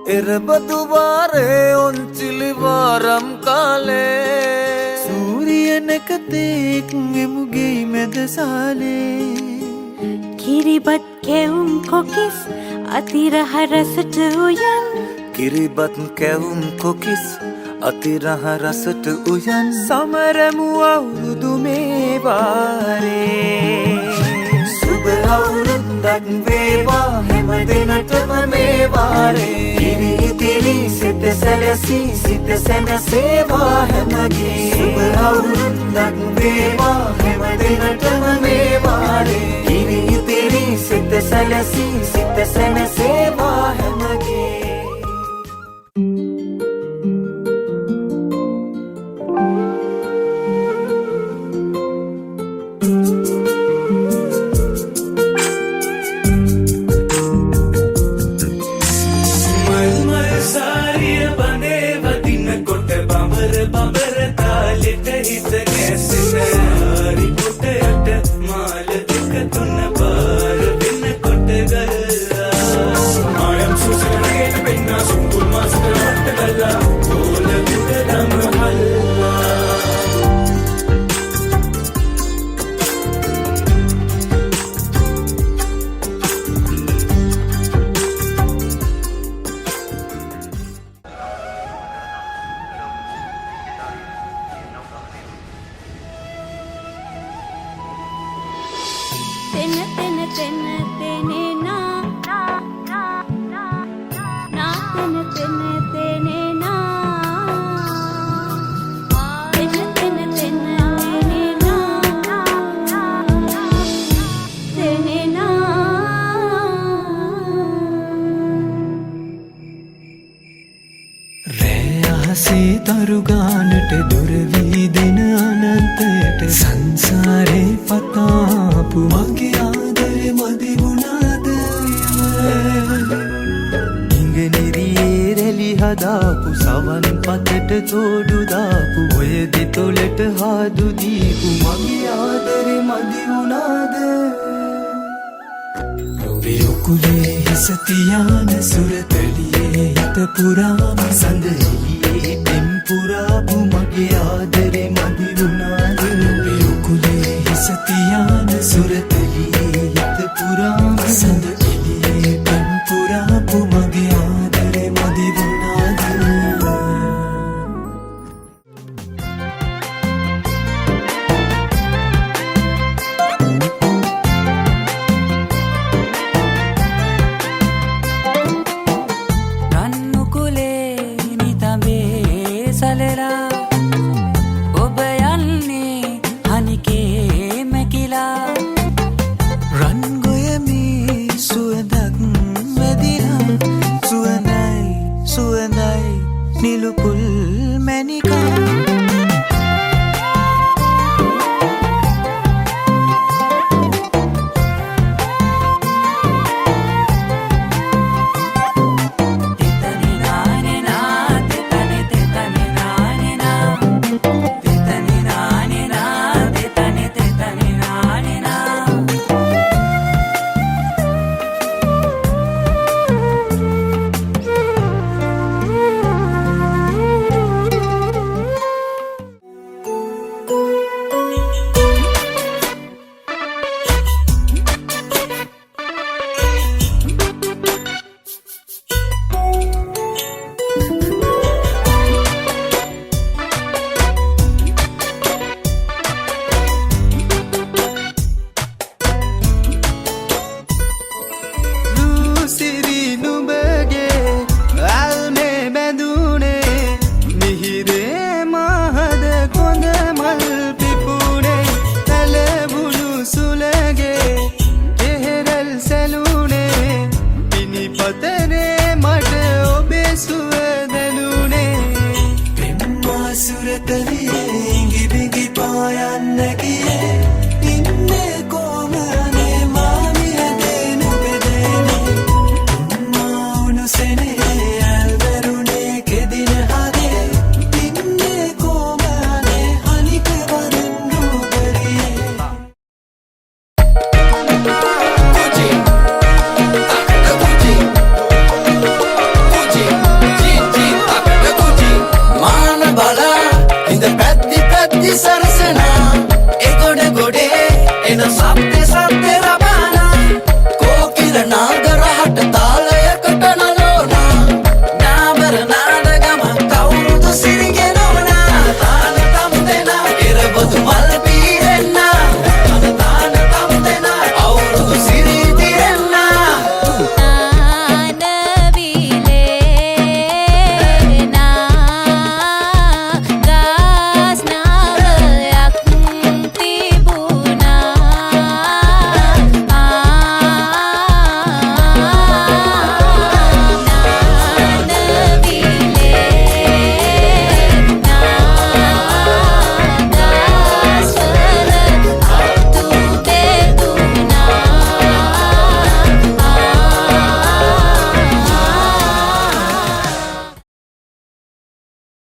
එරබදුවාරේ ඔන්චිලි වාරම් කාලේ සූරියනකතෙක් එමුගේ මෙදසාලේ කිරිබත් කෙවුම් කොකිස් අතිරහ රසට උයන් කිරිබත් කැවුම් කොකිස් අතිරහ රසට උයන් සමරමු අවුරුදු මේ වාරේ සුබ අවුරුද්දක් වේවා හැම දිනටම මේ වාරේ කිරි ඉතිරි සිත සැලසී සිත සැනසේවා හැමගේ සුබ අවුරුද්දක් වේවා හැම දිනටම මේ වාරේ කිරි ඉතිරි සිත සැලසී සිත සැනසේවා හැමගේ තරුගානට දුරවී දෙන අනන්තයට සංසාරේ පතාපු මගේ ආදරේ මදි වුණාද ඉංගනිරියේ රැලි හදාපු සවන් පතට තෝඩු දාපු ඔය දෙතොලට හාදු දීපු මගේ ආදරේ මදි වුණාද ඔබේ උකුලේ හිස තියාන සුරතලියේ යත පුරාම සඳ පුරාපු මගේ ආදරේ මදි වුණාද ඔබේ උකුලේ හිස තියාන සුරතලියේ යත පුරාම සඳ එළියේ පෙම් පුරාපු මගේ